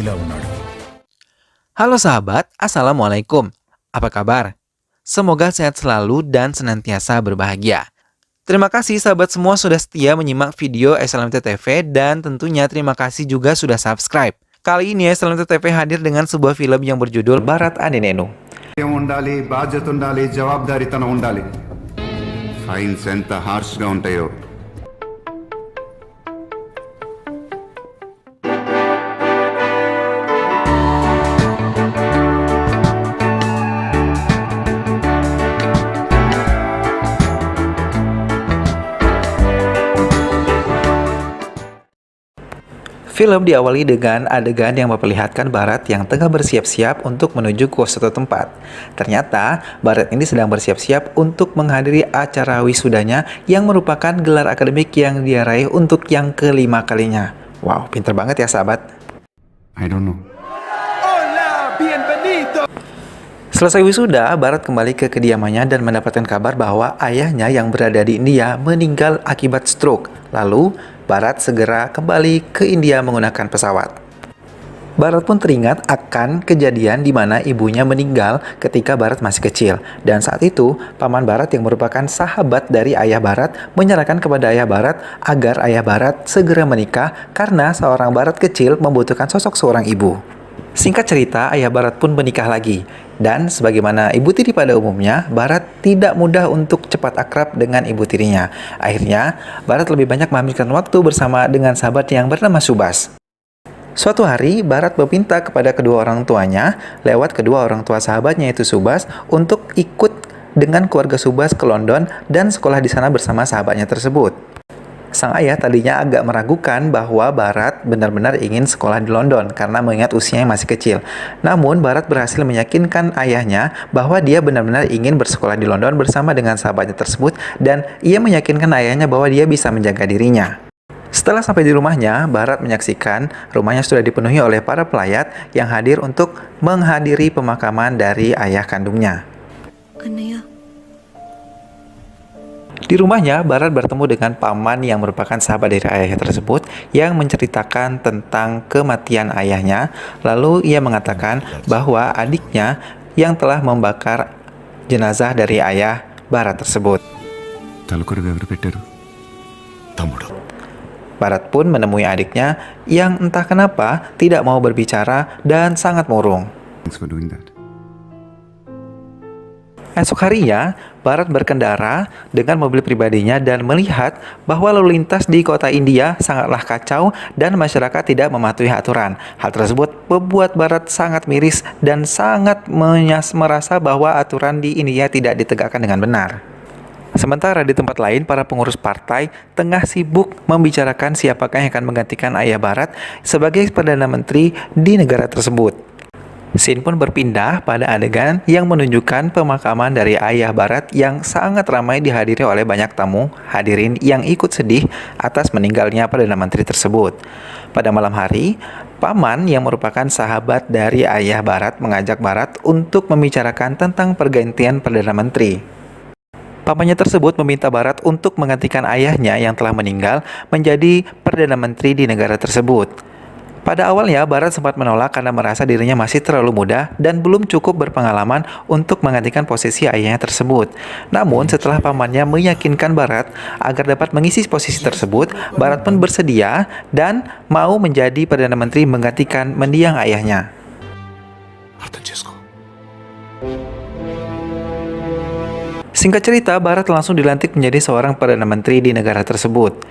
ఇలా ఉన్నాడు. Halo sahabat, Assalamualaikum. Apa kabar? Semoga sehat selalu dan senantiasa berbahagia. Terima kasih sahabat semua sudah setia menyimak video SLMT TV dan tentunya terima kasih juga sudah subscribe. Kali ini SLMT TV hadir dengan sebuah film yang berjudul Bharat Adi Nenu. ఉండాలి, బాధ్యత ఉండాలి, జవాబుదారీతనం ఉండాలి. ఫైన్స్ ఎంత హార్ష్గా ఉంటాయో Film diawali dengan adegan yang memperlihatkan Bharat yang tengah bersiap-siap untuk menuju ke suatu tempat. Ternyata, Bharat ini sedang bersiap-siap untuk menghadiri acara wisudanya yang merupakan gelar akademik yang dia raih untuk yang kelima kalinya. Wow, pinter banget ya sahabat. I don't know. Selesai wisuda, Bharat kembali ke kediamannya dan mendapatkan kabar bahwa ayahnya yang berada di India meninggal akibat stroke. Lalu, Bharat segera kembali ke India menggunakan pesawat. Bharat pun teringat akan kejadian di mana ibunya meninggal ketika Bharat masih kecil. Dan saat itu, paman Bharat yang merupakan sahabat dari ayah Bharat menyarankan kepada ayah Bharat agar ayah Bharat segera menikah karena seorang Bharat kecil membutuhkan sosok seorang ibu. Singkat cerita, ayah Bharat pun menikah lagi. Dan sebagaimana ibu tiri pada umumnya, Bharat tidak mudah untuk cepat akrab dengan ibu tirinya. Akhirnya, Bharat lebih banyak menghabiskan waktu bersama dengan sahabat yang bernama Subhas. Suatu hari, Bharat meminta kepada kedua orang tuanya, lewat kedua orang tua sahabatnya yaitu Subhas, untuk ikut dengan keluarga Subhas ke London dan sekolah di sana bersama sahabatnya tersebut. Sang ayah tadinya agak meragukan bahwa Bharat benar-benar ingin sekolah di London karena mengingat usianya yang masih kecil. Namun Bharat berhasil meyakinkan ayahnya bahwa dia benar-benar ingin bersekolah di London bersama dengan sahabatnya tersebut dan ia meyakinkan ayahnya bahwa dia bisa menjaga dirinya. Setelah sampai di rumahnya, Bharat menyaksikan rumahnya sudah dipenuhi oleh para pelayat yang hadir untuk menghadiri pemakaman dari ayah kandungnya. Di rumahnya, Bharat bertemu dengan paman yang merupakan sahabat dari ayahnya tersebut yang menceritakan tentang kematian ayahnya. Lalu ia mengatakan bahwa adiknya yang telah membakar jenazah dari ayah Bharat tersebut. Bharat pun menemui adiknya yang entah kenapa tidak mau berbicara dan sangat murung. Thanks for doing that. Esok harinya, Bharat berkendara dengan mobil pribadinya dan melihat bahwa lalu lintas di kota India sangatlah kacau dan masyarakat tidak mematuhi aturan. Hal tersebut membuat Bharat sangat miris dan sangat merasa bahwa aturan di India tidak ditegakkan dengan benar. Sementara di tempat lain, para pengurus partai tengah sibuk membicarakan siapakah yang akan menggantikan ayah Bharat sebagai Perdana Menteri di negara tersebut. Scene pun berpindah pada adegan yang menunjukkan pemakaman dari ayah Bharat yang sangat ramai dihadiri oleh banyak tamu hadirin yang ikut sedih atas meninggalnya Perdana Menteri tersebut. Pada malam hari, paman yang merupakan sahabat dari ayah Bharat mengajak Bharat untuk membicarakan tentang pergantian Perdana Menteri. Pamannya tersebut meminta Bharat untuk menggantikan ayahnya yang telah meninggal menjadi Perdana Menteri di negara tersebut. Pada awalnya, Bharat sempat menolak karena merasa dirinya masih terlalu muda dan belum cukup berpengalaman untuk menggantikan posisi ayahnya tersebut. Namun, setelah pamannya meyakinkan Bharat agar dapat mengisi posisi tersebut, Bharat pun bersedia dan mau menjadi Perdana Menteri menggantikan mendiang ayahnya. Singkat cerita, Bharat langsung dilantik menjadi seorang Perdana Menteri di negara tersebut.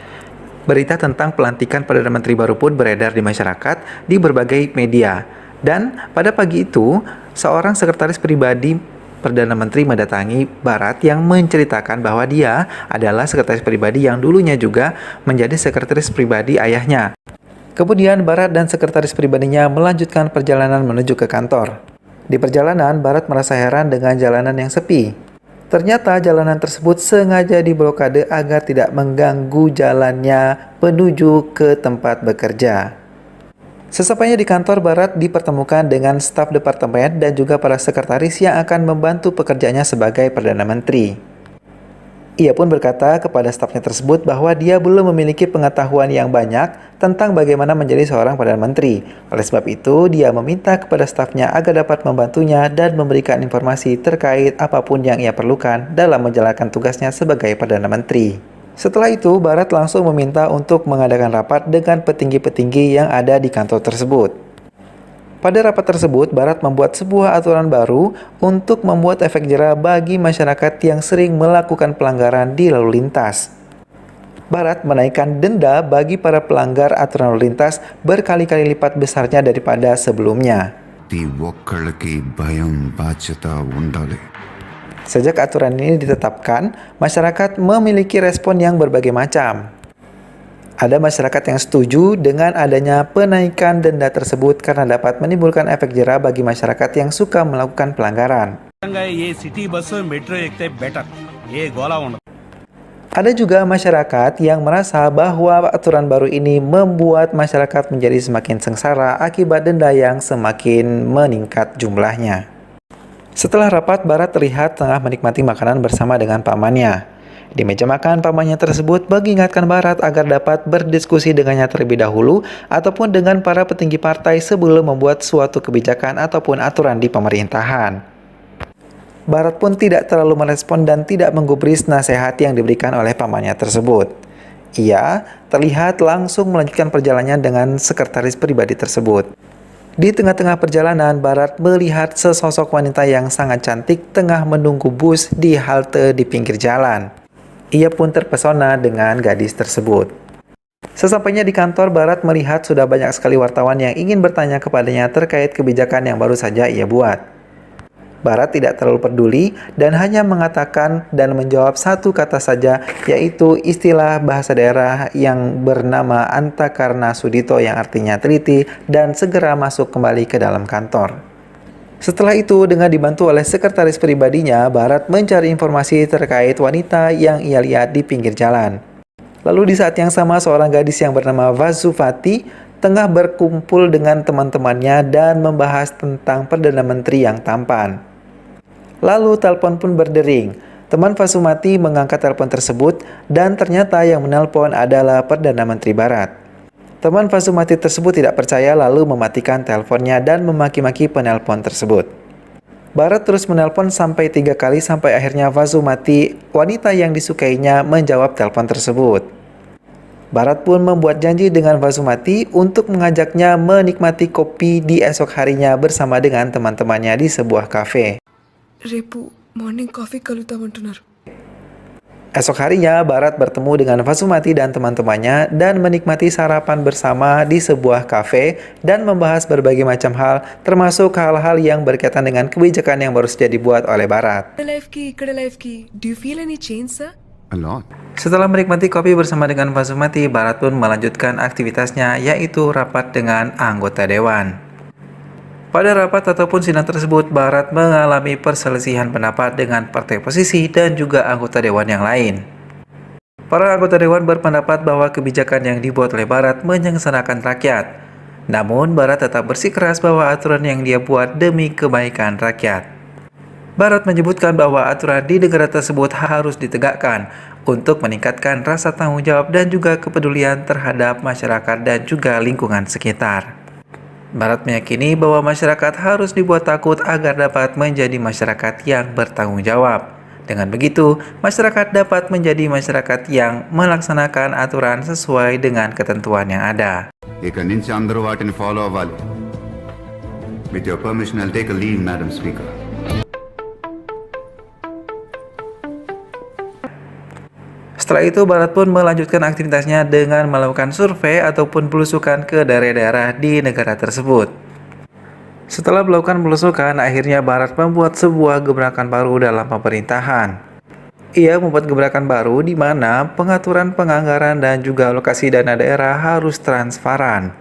Berita tentang pelantikan Perdana Menteri baru pun beredar di masyarakat di berbagai media. Dan pada pagi itu, seorang sekretaris pribadi Perdana Menteri mendatangi Bharat yang menceritakan bahwa dia adalah sekretaris pribadi yang dulunya juga menjadi sekretaris pribadi ayahnya. Kemudian Bharat dan sekretaris pribadinya melanjutkan perjalanan menuju ke kantor. Di perjalanan, Bharat merasa heran dengan jalanan yang sepi. Ternyata jalanan tersebut sengaja diblokade agar tidak mengganggu jalannya menuju ke tempat bekerja. Sesampainya di kantor, Bharat dipertemukan dengan staf departemen dan juga para sekretaris yang akan membantu pekerjaannya sebagai Perdana Menteri. Ia pun berkata kepada stafnya tersebut bahwa dia belum memiliki pengetahuan yang banyak tentang bagaimana menjadi seorang Perdana Menteri. Oleh sebab itu, dia meminta kepada stafnya agar dapat membantunya dan memberikan informasi terkait apapun yang ia perlukan dalam menjalankan tugasnya sebagai Perdana Menteri. Setelah itu, Bharat langsung meminta untuk mengadakan rapat dengan petinggi-petinggi yang ada di kantor tersebut. Pada rapat tersebut, Bharat membuat sebuah aturan baru untuk membuat efek jera bagi masyarakat yang sering melakukan pelanggaran di lalu lintas. Bharat menaikkan denda bagi para pelanggar aturan lalu lintas berkali-kali lipat besarnya daripada sebelumnya. ప్రతి ఒక్కళ్ళకి భయం బాధ్యత ఉండాలి. Sejak aturan ini ditetapkan, masyarakat memiliki respon yang berbagai macam. Ada masyarakat yang setuju dengan adanya penaikan denda tersebut karena dapat menimbulkan efek jera bagi masyarakat yang suka melakukan pelanggaran. Ada juga masyarakat yang merasa bahwa aturan baru ini membuat masyarakat menjadi semakin sengsara akibat denda yang semakin meningkat jumlahnya. Setelah rapat, Bharat terlihat tengah menikmati makanan bersama dengan pamannya. Di meja makan, pamannya tersebut mengingatkan Bharat agar dapat berdiskusi dengannya terlebih dahulu ataupun dengan para petinggi partai sebelum membuat suatu kebijakan ataupun aturan di pemerintahan. Bharat pun tidak terlalu merespon dan tidak menggubris nasihat yang diberikan oleh pamannya tersebut. Ia terlihat langsung melanjutkan perjalanannya dengan sekretaris pribadi tersebut. Di tengah-tengah perjalanan, Bharat melihat sesosok wanita yang sangat cantik tengah menunggu bus di halte di pinggir jalan. Ia pun terpesona dengan gadis tersebut. Sesampainya di kantor, Bharat melihat sudah banyak sekali wartawan yang ingin bertanya kepadanya terkait kebijakan yang baru saja ia buat. Bharat tidak terlalu peduli dan hanya mengatakan dan menjawab satu kata saja, yaitu istilah bahasa daerah yang bernama Antakarna Sudito yang artinya teliti dan segera masuk kembali ke dalam kantor. Setelah itu, dengan dibantu oleh sekretaris pribadinya, Bharat mencari informasi terkait wanita yang ia lihat di pinggir jalan. Lalu di saat yang sama, seorang gadis yang bernama Vasuvati tengah berkumpul dengan teman-temannya dan membahas tentang Perdana Menteri yang tampan. Lalu telepon pun berdering. Teman Vasumati mengangkat telepon tersebut dan ternyata yang menelpon adalah Perdana Menteri Bharat. Teman Vasumati tersebut tidak percaya lalu mematikan teleponnya dan memaki-maki penelpon tersebut. Bharat terus menelpon sampai 3 kali sampai akhirnya Vasumati, wanita yang disukainya, menjawab telepon tersebut. Bharat pun membuat janji dengan Vasumati untuk mengajaknya menikmati kopi di esok harinya bersama dengan teman-temannya di sebuah kafe. రేపు morning coffee కలుగుతామంటున్నారు. Esok harinya, Bharat bertemu dengan Vasumati dan teman-temannya dan menikmati sarapan bersama di sebuah kafe dan membahas berbagai macam hal, termasuk hal-hal yang berkaitan dengan kebijakan yang baru saja dibuat oleh Bharat. ఇక్కడ లైఫ్ కి do you feel any change sir? A lot. Setelah menikmati kopi bersama dengan Vasumati, Bharat pun melanjutkan aktivitasnya, yaitu rapat dengan anggota dewan. Pada rapat ataupun sidang tersebut, Bharat mengalami perselisihan pendapat dengan partai oposisi dan juga anggota dewan yang lain. Para anggota dewan berpendapat bahwa kebijakan yang dibuat oleh Bharat menyengsarakan rakyat. Namun, Bharat tetap bersikeras bahwa aturan yang dia buat demi kebaikan rakyat. Bharat menyebutkan bahwa aturan di negara tersebut harus ditegakkan untuk meningkatkan rasa tanggung jawab dan juga kepedulian terhadap masyarakat dan juga lingkungan sekitar. Bharat meyakini bahwa masyarakat harus dibuat takut agar dapat menjadi masyarakat yang bertanggung jawab. Dengan begitu, masyarakat dapat menjadi masyarakat yang melaksanakan aturan sesuai dengan ketentuan yang ada. ఇక నుంచి అందరూ వాటిని ఫాలో అవ్వాలి. With your permission, I'll take a leave, Madam Speaker. Setelah itu, Bharat pun melanjutkan aktivitasnya dengan melakukan survei ataupun belusukan ke daerah-daerah di negara tersebut. Setelah melakukan belusukan, akhirnya Bharat membuat sebuah gebrakan baru dalam pemerintahan. Ia membuat gebrakan baru di mana pengaturan penganggaran dan juga alokasi dana daerah harus transparan.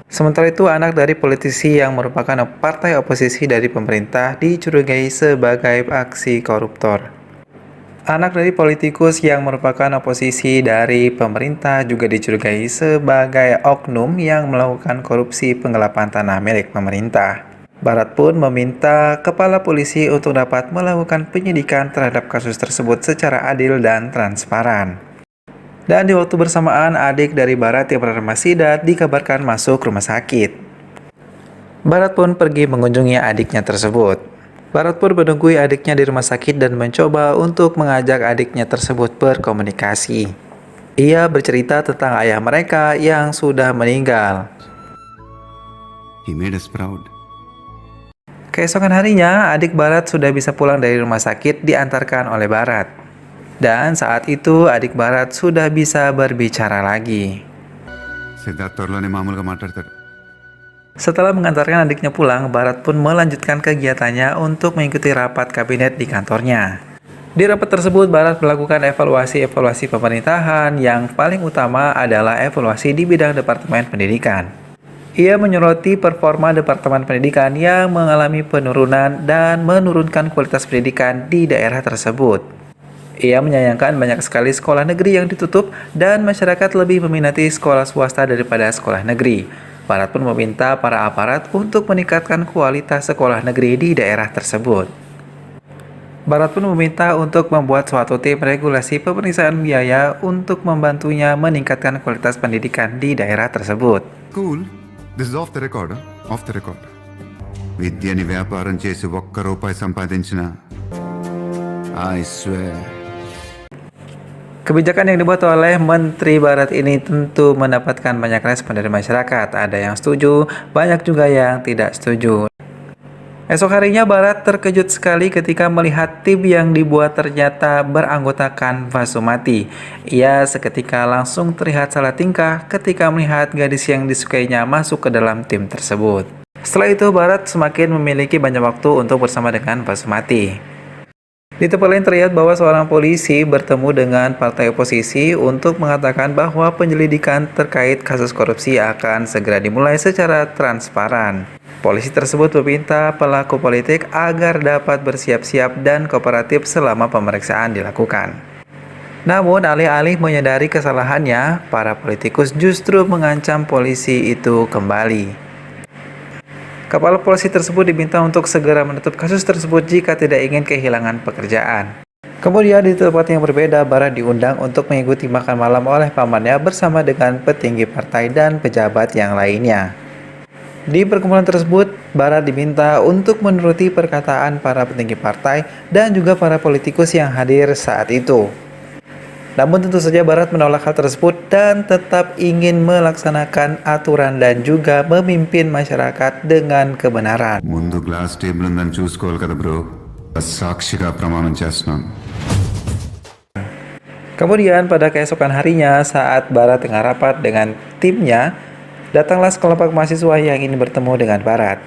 Sementara itu, anak dari politisi yang merupakan partai oposisi dari pemerintah dicurigai sebagai aksi koruptor. Anak dari politikus yang merupakan oposisi dari pemerintah juga dicurigai sebagai oknum yang melakukan korupsi penggelapan tanah milik pemerintah. Barat pun meminta kepala polisi untuk dapat melakukan penyidikan terhadap kasus tersebut secara adil dan transparan. Dan di waktu bersamaan, adik dari Barat yang bernama Sidat dikabarkan masuk rumah sakit. Barat pun pergi mengunjungi adiknya tersebut. Barat pun menunggu adiknya di rumah sakit dan mencoba untuk mengajak adiknya tersebut berkomunikasi. Ia bercerita tentang ayah mereka yang sudah meninggal. He made us proud. Keesokan harinya, adik Barat sudah bisa pulang dari rumah sakit diantarkan oleh Barat. Dan saat itu, adik Barat sudah bisa berbicara lagi. Siddharth త్వరలోనే మామూలుగా మాట్లాడతాడు. Setelah mengantarkan adiknya pulang, Barat pun melanjutkan kegiatannya untuk mengikuti rapat kabinet di kantornya. Di rapat tersebut, Barat melakukan evaluasi pemerintahan yang paling utama adalah evaluasi di bidang Departemen Pendidikan. Ia menyoroti performa Departemen Pendidikan yang mengalami penurunan dan menurunkan kualitas pendidikan di daerah tersebut. Ia menyayangkan banyak sekali sekolah negeri yang ditutup dan masyarakat lebih meminati sekolah swasta daripada sekolah negeri. Barat pun meminta para aparat untuk meningkatkan kualitas sekolah negeri di daerah tersebut. Barat pun meminta untuk membuat suatu tim regulasi pemeriksaan biaya untuk membantunya meningkatkan kualitas pendidikan di daerah tersebut. Cool. This is off the record. Off the record. విద్యని వ్యాపారం చేసి ఒక్క రూపాయి సంపాదించిన I swear. Kebijakan yang dibuat oleh Menteri Barat ini tentu mendapatkan banyak respon dari masyarakat. Ada yang setuju, banyak juga yang tidak setuju. Esok harinya Barat terkejut sekali ketika melihat tim yang dibuat ternyata beranggotakan Vasumati. Ia seketika langsung terlihat salah tingkah ketika melihat gadis yang disukainya masuk ke dalam tim tersebut. Setelah itu Barat semakin memiliki banyak waktu untuk bersama dengan Vasumati. Di tempat lain terlihat bahwa seorang polisi bertemu dengan partai oposisi untuk mengatakan bahwa penyelidikan terkait kasus korupsi akan segera dimulai secara transparan. Polisi tersebut meminta pelaku politik agar dapat bersiap-siap dan kooperatif selama pemeriksaan dilakukan. Namun, alih-alih menyadari kesalahannya, para politikus justru mengancam polisi itu kembali. Kepala polisi tersebut diminta untuk segera menutup kasus tersebut jika tidak ingin kehilangan pekerjaan. Kemudian di tempat yang berbeda, Barat diundang untuk mengikuti makan malam oleh pamannya bersama dengan petinggi partai dan pejabat yang lainnya. Di perkumpulan tersebut, Barat diminta untuk menuruti perkataan para petinggi partai dan juga para politikus yang hadir saat itu. Namun tentu saja Barat menolak hal tersebut dan tetap ingin melaksanakan aturan dan juga memimpin masyarakat dengan kebenaran. ముందు glass table ఉందని చూసుకోవాలి కదా బ్రో. సాక్షిగా ప్రమాణం చేస్తున్నాను. Kemudian pada keesokan harinya saat Barat tengah rapat dengan timnya, datanglah sekelompok mahasiswa yang ingin bertemu dengan Barat.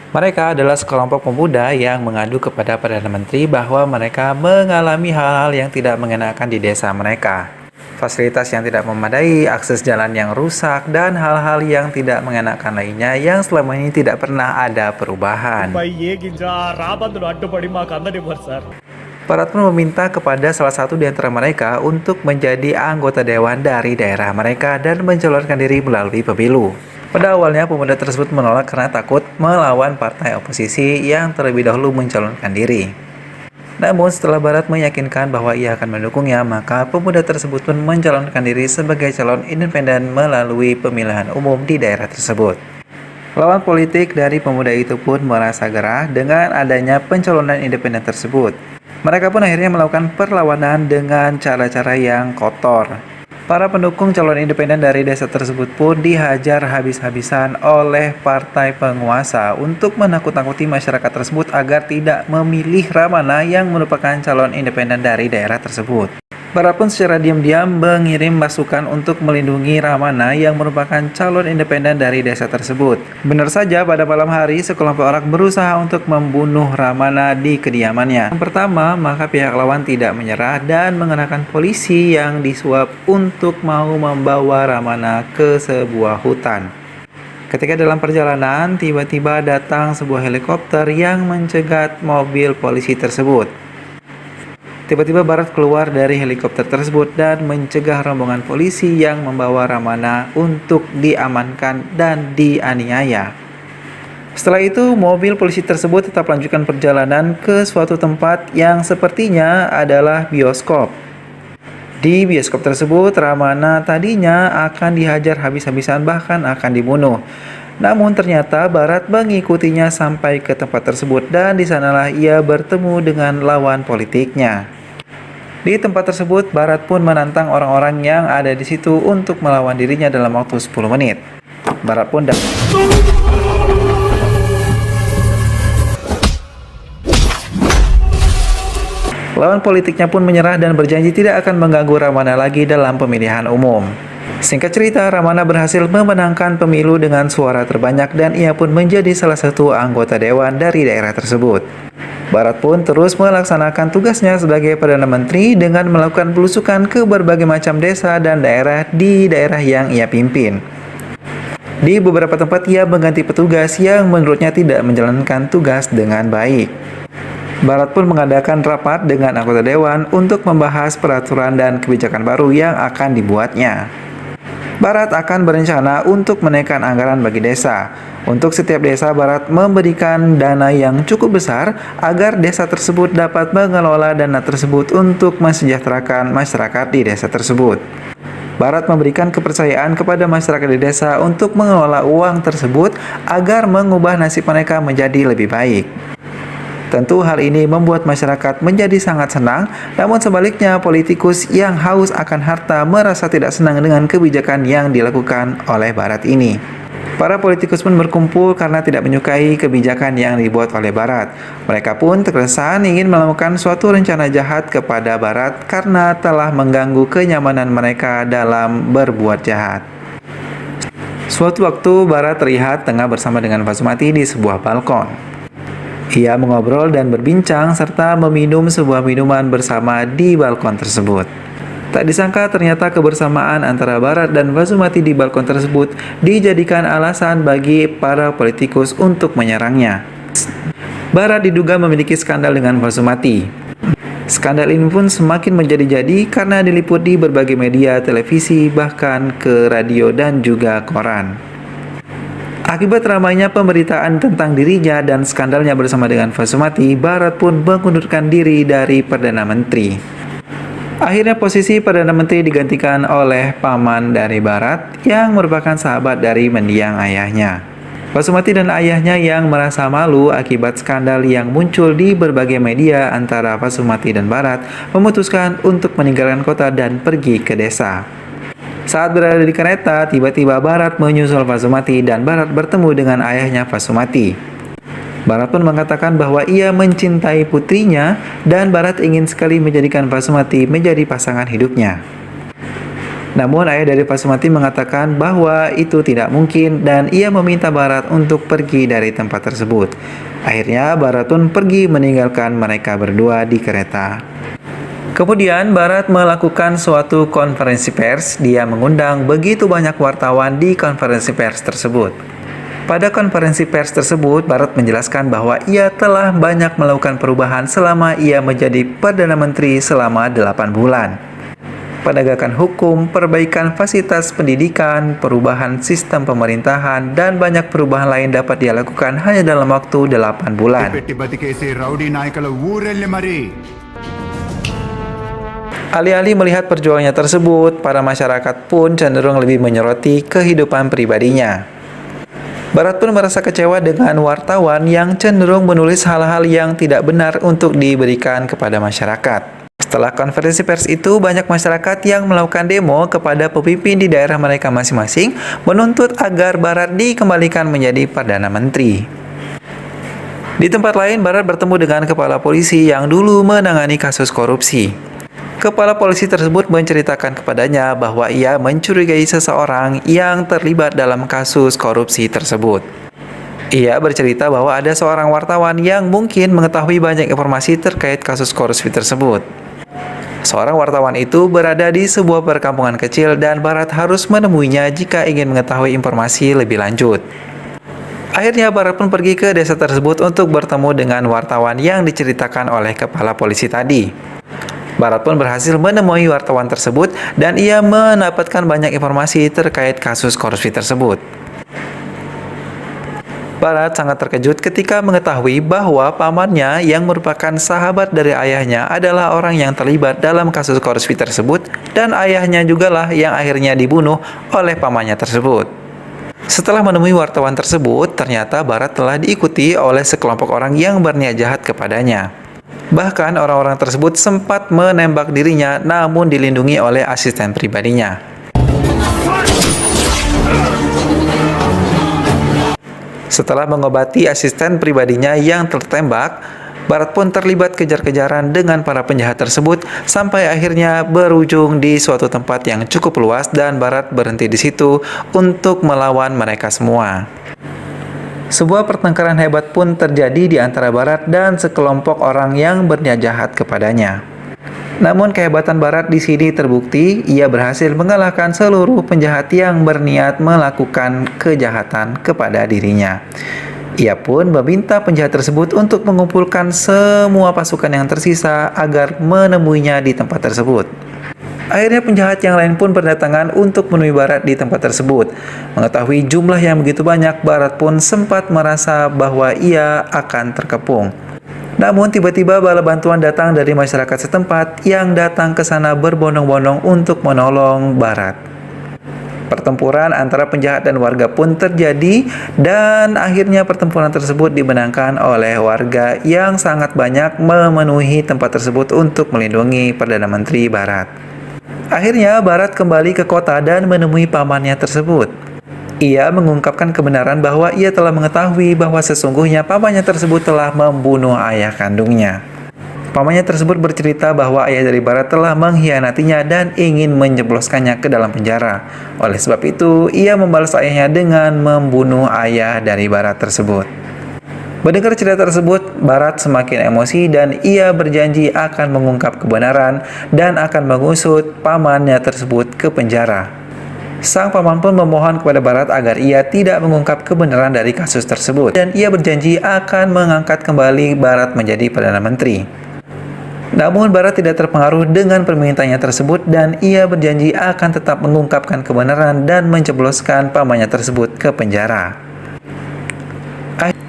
Mereka adalah sekelompok pemuda yang mengadu kepada Perdana Menteri bahwa mereka mengalami hal-hal yang tidak mengenakan di desa mereka. Fasilitas yang tidak memadai, akses jalan yang rusak, dan hal-hal yang tidak mengenakan lainnya yang selama ini tidak pernah ada perubahan. Barat pun meminta kepada salah satu di antara mereka untuk menjadi anggota dewan dari daerah mereka dan mencalonkan diri melalui pemilu. Pada awalnya pemuda tersebut menolak karena takut melawan partai oposisi yang terlebih dahulu mencalonkan diri. Namun setelah Barat meyakinkan bahwa ia akan mendukungnya, maka pemuda tersebut pun mencalonkan diri sebagai calon independen melalui pemilihan umum di daerah tersebut. Lawan politik dari pemuda itu pun merasa gerah dengan adanya pencalonan independen tersebut. Mereka pun akhirnya melakukan perlawanan dengan cara-cara yang kotor. Para pendukung calon independen dari desa tersebut pun dihajar habis-habisan oleh partai penguasa untuk menakut-nakuti masyarakat tersebut agar tidak memilih Ramana yang merupakan calon independen dari daerah tersebut. Barat pun secara diam-diam mengirim pasukan untuk melindungi Ramana yang merupakan calon independen dari desa tersebut. Benar saja pada malam hari sekelompok orang berusaha untuk membunuh Ramana di kediamannya. Yang pertama, maka pihak lawan tidak menyerah dan mengerahkan polisi yang disuap untuk mau membawa Ramana ke sebuah hutan. Ketika dalam perjalanan, tiba-tiba datang sebuah helikopter yang mencegat mobil polisi tersebut. Tiba-tiba Barat keluar dari helikopter tersebut dan mencegah rombongan polisi yang membawa Ramana untuk diamankan dan dianiaya. Setelah itu, mobil polisi tersebut tetap lanjutkan perjalanan ke suatu tempat yang sepertinya adalah bioskop. Di bioskop tersebut, Ramana tadinya akan dihajar habis-habisan bahkan akan dibunuh. Namun ternyata Barat mengikutinya sampai ke tempat tersebut dan di sanalah ia bertemu dengan lawan politiknya. Di tempat tersebut, Barat pun menantang orang-orang yang ada di situ untuk melawan dirinya dalam waktu 10 menit. Barat pun lawan politiknya pun menyerah dan berjanji tidak akan mengganggu Ramana lagi dalam pemilihan umum. Singkat cerita, Ramana berhasil memenangkan pemilu dengan suara terbanyak dan ia pun menjadi salah satu anggota dewan dari daerah tersebut. Barat pun terus melaksanakan tugasnya sebagai Perdana Menteri dengan melakukan belusukan ke berbagai macam desa dan daerah di daerah yang ia pimpin. Di beberapa tempat ia mengganti petugas yang menurutnya tidak menjalankan tugas dengan baik. Barat pun mengadakan rapat dengan anggota dewan untuk membahas peraturan dan kebijakan baru yang akan dibuatnya. Barat akan berencana untuk menaikkan anggaran bagi desa. Untuk setiap desa, Barat memberikan dana yang cukup besar agar desa tersebut dapat mengelola dana tersebut untuk mensejahterakan masyarakat di desa tersebut. Barat memberikan kepercayaan kepada masyarakat di desa untuk mengelola uang tersebut agar mengubah nasib mereka menjadi lebih baik. Tentu hal ini membuat masyarakat menjadi sangat senang, namun sebaliknya politikus yang haus akan harta merasa tidak senang dengan kebijakan yang dilakukan oleh Barat ini. Para politikus pun berkumpul karena tidak menyukai kebijakan yang dibuat oleh Barat. Mereka pun terkesan ingin melakukan suatu rencana jahat kepada Barat karena telah mengganggu kenyamanan mereka dalam berbuat jahat. Suatu waktu Barat terlihat tengah bersama dengan Basumati di sebuah balkon. Ia mengobrol dan berbincang serta meminum sebuah minuman bersama di balkon tersebut. Tak disangka ternyata kebersamaan antara Barat dan Basumati di balkon tersebut dijadikan alasan bagi para politikus untuk menyerangnya. Barat diduga memiliki skandal dengan Basumati. Skandal ini pun semakin menjadi-jadi karena diliput di berbagai media, televisi, bahkan ke radio dan juga koran. Akibat ramainya pemberitaan tentang dirinya dan skandalnya bersama dengan Basumati, Barat pun mengundurkan diri dari Perdana Menteri. Akhirnya posisi Perdana Menteri digantikan oleh paman dari Barat yang merupakan sahabat dari mendiang ayahnya. Basumati dan ayahnya yang merasa malu akibat skandal yang muncul di berbagai media antara Basumati dan Barat memutuskan untuk meninggalkan kota dan pergi ke desa. Saat berada di kereta, tiba-tiba Barat menyusul Basumati dan Barat bertemu dengan ayahnya Basumati. Barat pun mengatakan bahwa ia mencintai putrinya dan Barat ingin sekali menjadikan Basumati menjadi pasangan hidupnya. Namun ayah dari Basumati mengatakan bahwa itu tidak mungkin dan ia meminta Barat untuk pergi dari tempat tersebut. Akhirnya Barat pun pergi meninggalkan mereka berdua di kereta. Kemudian Barat melakukan suatu konferensi pers. Dia mengundang begitu banyak wartawan di konferensi pers tersebut. Pada konferensi pers tersebut, Barat menjelaskan bahwa ia telah banyak melakukan perubahan selama ia menjadi Perdana Menteri selama 8 bulan. Penegakan hukum, perbaikan fasilitas pendidikan, perubahan sistem pemerintahan, dan banyak perubahan lain dapat dia lakukan hanya dalam waktu 8 bulan. Alih-alih melihat perjuangannya tersebut, para masyarakat pun cenderung lebih menyoroti kehidupan pribadinya. Barat pun merasa kecewa dengan wartawan yang cenderung menulis hal-hal yang tidak benar untuk diberikan kepada masyarakat. Setelah konferensi pers itu, banyak masyarakat yang melakukan demo kepada pemimpin di daerah mereka masing-masing menuntut agar Barat dikembalikan menjadi Perdana Menteri. Di tempat lain, Barat bertemu dengan kepala polisi yang dulu menangani kasus korupsi. Kepala polisi tersebut menceritakan kepadanya bahwa ia mencurigai seseorang yang terlibat dalam kasus korupsi tersebut. Ia bercerita bahwa ada seorang wartawan yang mungkin mengetahui banyak informasi terkait kasus korupsi tersebut. Seorang wartawan itu berada di sebuah perkampungan kecil dan Barat harus menemuinya jika ingin mengetahui informasi lebih lanjut. Akhirnya Barat pun pergi ke desa tersebut untuk bertemu dengan wartawan yang diceritakan oleh kepala polisi tadi. Barat pun berhasil menemui wartawan tersebut dan ia mendapatkan banyak informasi terkait kasus korupsi tersebut. Barat sangat terkejut ketika mengetahui bahwa pamannya yang merupakan sahabat dari ayahnya adalah orang yang terlibat dalam kasus korupsi tersebut dan ayahnya jugalah yang akhirnya dibunuh oleh pamannya tersebut. Setelah menemui wartawan tersebut, ternyata Barat telah diikuti oleh sekelompok orang yang berniat jahat kepadanya. Bahkan orang-orang tersebut sempat menembak dirinya namun dilindungi oleh asisten pribadinya. Setelah mengobati asisten pribadinya yang tertembak, Barat pun terlibat kejar-kejaran dengan para penjahat tersebut sampai akhirnya berujung di suatu tempat yang cukup luas dan Barat berhenti di situ untuk melawan mereka semua. Sebuah pertengkaran hebat pun terjadi di antara Barat dan sekelompok orang yang berniat jahat kepadanya. Namun kehebatan Barat di sini terbukti, ia berhasil mengalahkan seluruh penjahat yang berniat melakukan kejahatan kepada dirinya. Ia pun meminta penjahat tersebut untuk mengumpulkan semua pasukan yang tersisa agar menemuinya di tempat tersebut. Akhirnya penjahat yang lain pun berdatangan untuk menemui Barat di tempat tersebut. Mengetahui jumlah yang begitu banyak, Barat pun sempat merasa bahwa ia akan terkepung. Namun tiba-tiba bala bantuan datang dari masyarakat setempat yang datang ke sana berbondong-bondong untuk menolong Barat. Pertempuran antara penjahat dan warga pun terjadi dan akhirnya pertempuran tersebut dimenangkan oleh warga yang sangat banyak memenuhi tempat tersebut untuk melindungi Perdana Menteri Barat. Akhirnya Barat kembali ke kota dan menemui pamannya tersebut. Ia mengungkapkan kebenaran bahwa ia telah mengetahui bahwa sesungguhnya pamannya tersebut telah membunuh ayah kandungnya. Pamannya tersebut bercerita bahwa ayah dari Barat telah mengkhianatinya dan ingin menjebloskannya ke dalam penjara. Oleh sebab itu, ia membalas ayahnya dengan membunuh ayah dari Barat tersebut. Mendengar cerita tersebut, Barat semakin emosi dan ia berjanji akan mengungkap kebenaran dan akan mengusut pamannya tersebut ke penjara. Sang paman pun memohon kepada Barat agar ia tidak mengungkap kebenaran dari kasus tersebut dan ia berjanji akan mengangkat kembali Barat menjadi Perdana Menteri. Namun Barat tidak terpengaruh dengan permintaannya tersebut dan ia berjanji akan tetap mengungkapkan kebenaran dan menjebloskan pamannya tersebut ke penjara.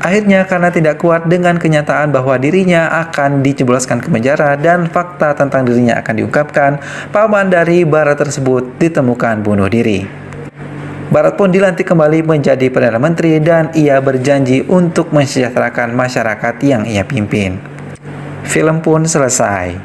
Akhirnya karena tidak kuat dengan kenyataan bahwa dirinya akan dijebloskan ke penjara dan fakta tentang dirinya akan diungkapkan, paman dari Barat tersebut ditemukan bunuh diri. Barat pun dilantik kembali menjadi Perdana Menteri dan ia berjanji untuk mensejahterakan masyarakat yang ia pimpin. Film pun selesai.